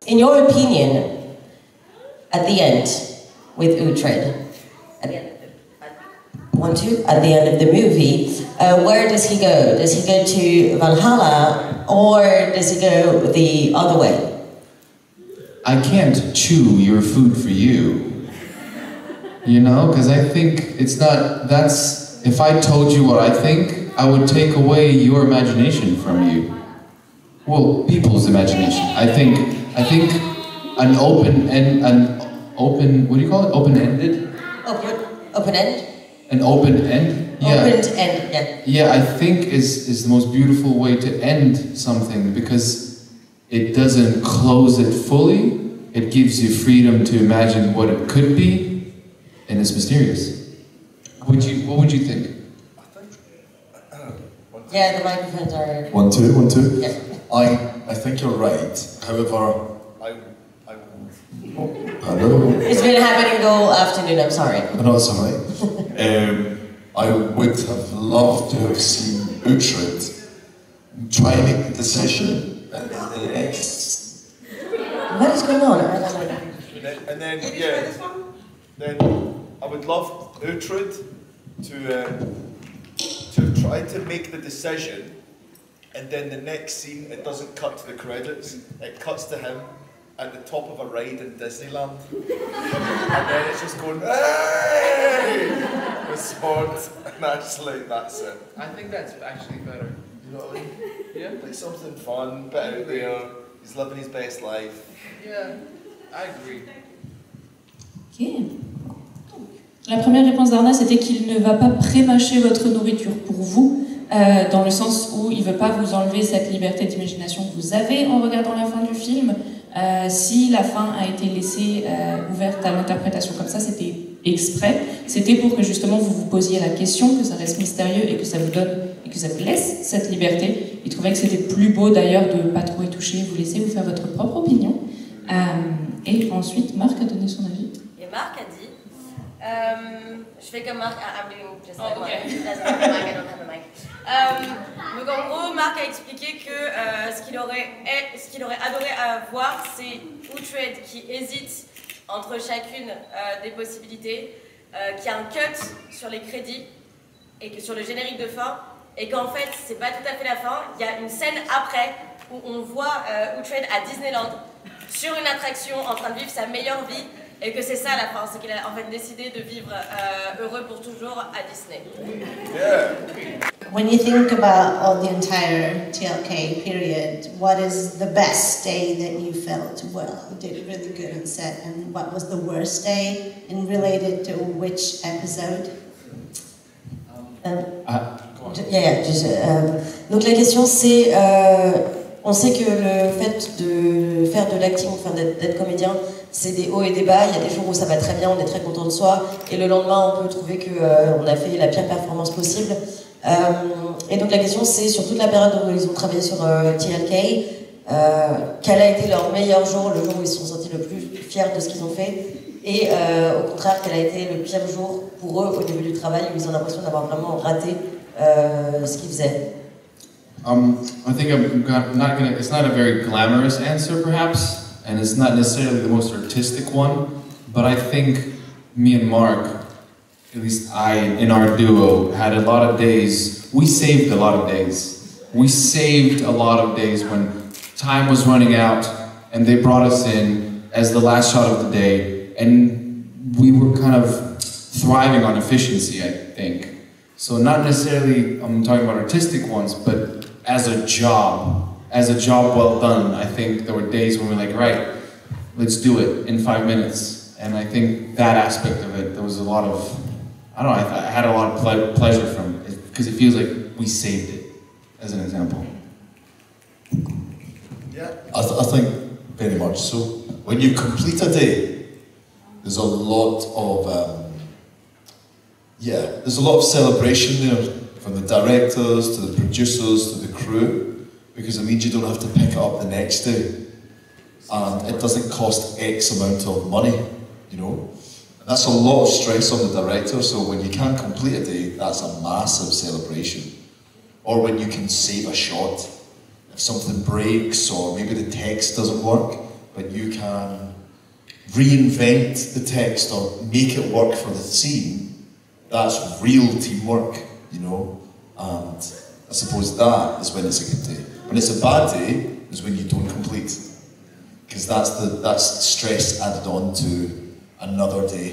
in your opinion, at the end, with Uhtred, at the end of the movie, where does he go? Does he go to Valhalla, or does he go the other way? I can't chew your food for you. You know, because I think it's not, if I told you what I think, I would take away your imagination from you. Well, people's imagination. I think an what do you call it? Open-ended? Open-end? An open end? Yeah. Open end, yeah. Yeah, I think is the most beautiful way to end something, because it doesn't close it fully. It gives you freedom to imagine what it could be, and it's mysterious. What would you think? Yeah, the microphones are... 1, 2, 1, 2. Yeah. I think you're right. However, hello. It's been happening all afternoon, I'm sorry. No, it's alright. I would have loved to have seen Uhtred try and make the decision. What is going on? And then, yeah, then I would love Uhtred to try to make the decision, and then the next scene, it doesn't cut to the credits, it cuts to him at the top of a ride in Disneyland. And then it's just going, hey! With sport, and that's it. I think that's actually better. You know what I mean? Yeah. Like something fun, bit out there, he's living his best life. Yeah, I agree. Ok. La première réponse d'Arnas, c'était qu'il ne va pas pré-mâcher votre nourriture pour vous, dans le sens où il ne veut pas vous enlever cette liberté d'imagination que vous avez en regardant la fin du film. Si la fin a été laissée ouverte à l'interprétation comme ça, c'était exprès. C'était pour que justement vous vous posiez la question, que ça reste mystérieux et que ça vous donne et que ça vous laisse cette liberté. Il trouvait que c'était plus beau d'ailleurs de ne pas trop y toucher, vous laisser vous faire votre propre opinion. Et ensuite, Marc a donné son avis. Et Marc a dit, je fais comme Marc, I'm doing just like okay. Marc. I don't have a mic. Donc en gros, Marc a expliqué que ce qu'il aurait adoré voir, c'est Uhtred qui hésite entre chacune des possibilités, qui a un cut sur les crédits et que sur le générique de fin, et qu'en fait c'est pas tout à fait la fin. Il y a une scène après où on voit Uhtred à Disneyland sur une attraction en train de vivre sa meilleure vie, et que c'est ça la fin, c'est qu'il a en fait décidé de vivre heureux pour toujours à Disney. Yeah. When you think about all the entire TLK period, what is the best day that you felt, well, you did really good on set, and what was the worst day, and related to which episode? Donc la question c'est, on sait que le fait de faire de l'acting, enfin d'être comédien, c'est des hauts et des bas. Il y a des jours où ça va très bien, on est très content de soi, et le lendemain on peut trouver qu'on a fait la pire performance possible. Et donc la question c'est, sur toute la période où ils ont travaillé sur TLK, quel a été leur meilleur jour, le jour où ils se sont sentis le plus fiers de ce qu'ils ont fait, et au contraire quel a été le pire jour pour eux au début du travail, où ils ont l'impression d'avoir vraiment raté ce qu'ils faisaient. I think it's not a very glamorous answer perhaps, and it's not necessarily the most artistic one, but I think me and Mark, at least in our duo, had a lot of days, we saved a lot of days. We saved a lot of days when time was running out and they brought us in as the last shot of the day, and we were kind of thriving on efficiency, I think. So not necessarily, I'm talking about artistic ones, but as a job well done, I think there were days when we were like, right, let's do it in 5 minutes. And I think that aspect of it, there was a lot of, I don't know, I had a lot of pleasure from it, because it feels like we saved it, as an example. Yeah, I think very much so. When you complete a day, there's a lot of, there's a lot of celebration there, from the directors, to the producers, to the crew, because it means you don't have to pick it up the next day. And it doesn't cost X amount of money, you know. And that's a lot of stress on the director, so when you can complete a day, that's a massive celebration. Or when you can save a shot. If something breaks, or maybe the text doesn't work, when you can reinvent the text or make it work for the scene, that's real teamwork, you know. And I suppose that is when it's a good day. When it's a bad day is when you don't complete, because that's stress added on to another day,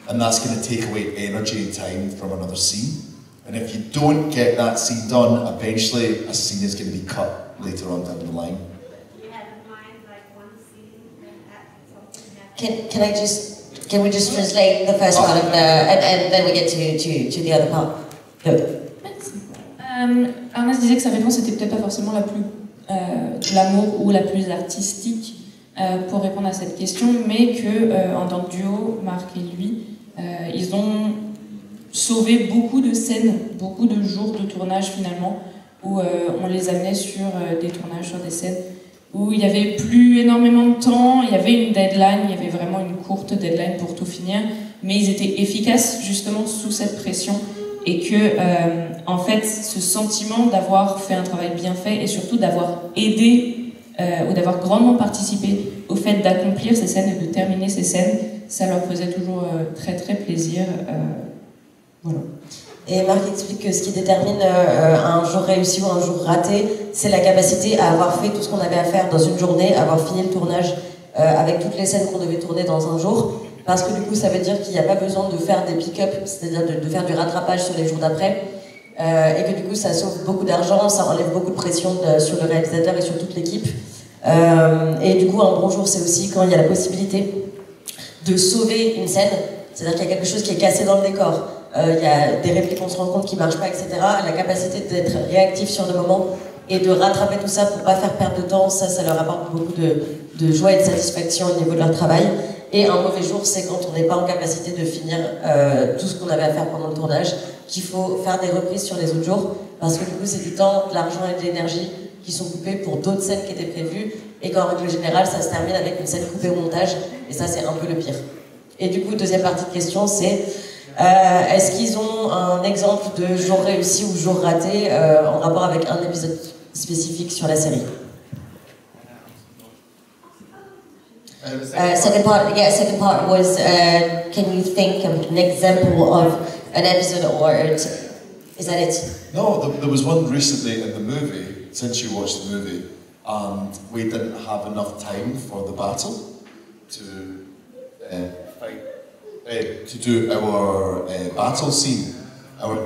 and that's going to take away energy and time from another scene. And if you don't get that scene done, eventually a scene is going to be cut later on down the line. Do you have in mind like one scene that something happened? Can we just translate the first part of the and then we get to the other part? Arnas disait que sa réponse était peut-être pas forcément la plus glamour ou la plus artistique pour répondre à cette question, mais que en tant que duo, Marc et lui, ils ont sauvé beaucoup de scènes, beaucoup de jours de tournage finalement, où on les amenait sur des tournages, sur des scènes où il n'y avait plus énormément de temps, il y avait une deadline, il y avait vraiment une courte deadline pour tout finir, mais ils étaient efficaces justement sous cette pression, et que en fait ce sentiment d'avoir fait un travail bien fait et surtout d'avoir aidé ou d'avoir grandement participé au fait d'accomplir ces scènes et de terminer ces scènes, ça leur faisait toujours très très plaisir. Voilà. Et Marc explique que ce qui détermine un jour réussi ou un jour raté, c'est la capacité à avoir fait tout ce qu'on avait à faire dans une journée, avoir fini le tournage avec toutes les scènes qu'on devait tourner dans un jour, parce que du coup ça veut dire qu'il n'y a pas besoin de faire des pick-up, c'est-à-dire de faire du rattrapage sur les jours d'après, et que du coup ça sauve beaucoup d'argent, ça enlève beaucoup de pression sur le réalisateur et sur toute l'équipe. Et du coup un bon jour c'est aussi quand il y a la possibilité de sauver une scène, c'est-à-dire qu'il y a quelque chose qui est cassé dans le décor. Il y a des répliques qu'on se rend compte qui ne marchent pas, etc. La capacité d'être réactif sur le moment et de rattraper tout ça pour ne pas faire perdre de temps, ça leur apporte beaucoup de joie et de satisfaction au niveau de leur travail. Et un mauvais jour, c'est quand on n'est pas en capacité de finir tout ce qu'on avait à faire pendant le tournage, qu'il faut faire des reprises sur les autres jours, parce que du coup c'est du temps, de l'argent et de l'énergie qui sont coupés pour d'autres scènes qui étaient prévues, et qu'en règle générale, ça se termine avec une scène coupée au montage, et ça c'est un peu le pire. Et du coup, deuxième partie de question, c'est est-ce qu'ils ont un exemple de jour réussi ou jour raté en rapport avec un épisode spécifique sur la série? Second part was, can you think of an example of an episode, or is that it? No, there was one recently in the movie, since you watched the movie, and we didn't have enough time for the battle to do our battle scene, our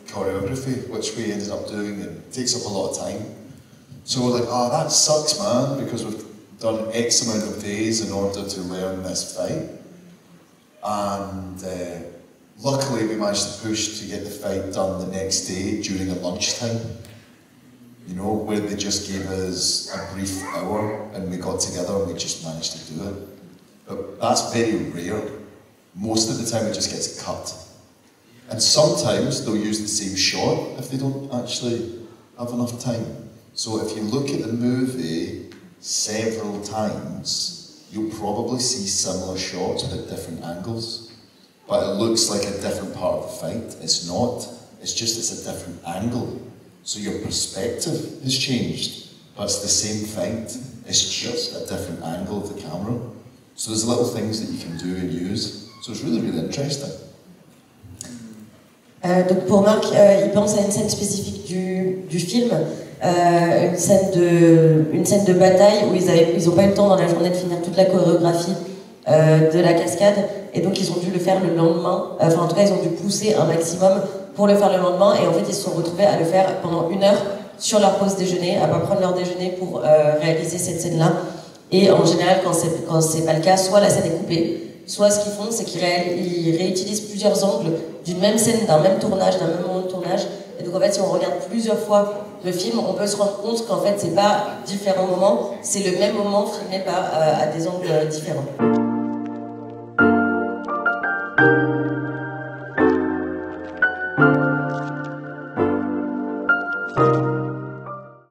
choreography, which we ended up doing, and it takes up a lot of time. So we're like, oh, that sucks, man, because we've done X amount of days in order to learn this fight. And luckily we managed to push to get the fight done the next day during a lunchtime, you know, where they just gave us a brief hour and we got together and we just managed to do it. But that's very rare. Most of the time it just gets cut. And sometimes they'll use the same shot if they don't actually have enough time. So if you look at the movie several times, you'll probably see similar shots but at different angles. But it looks like a different part of the fight. It's not. It's just it's a different angle. So your perspective has changed, but it's the same fight. It's just a different angle of the camera. So there's little things that you can do and use. So it's really, really interesting. Donc pour Marc, il pense à une scène spécifique du film, une scène de bataille où ils n'ont pas eu le temps dans la journée de finir toute la chorégraphie de la cascade, et donc ils ont dû le faire le lendemain, enfin en tout cas ils ont dû pousser un maximum pour le faire le lendemain, et en fait ils se sont retrouvés à le faire pendant 1 heure sur leur pause déjeuner, à pas prendre leur déjeuner pour réaliser cette scène-là. Et en général quand c'est pas le cas, soit la scène est coupée, soit ce qu'ils font, c'est qu'ils réutilisent plusieurs angles d'une même scène, d'un même tournage, d'un même moment de tournage. Et donc en fait, si on regarde plusieurs fois le film, on peut se rendre compte qu'en fait, c'est pas différents moments, c'est le même moment filmé à des angles différents.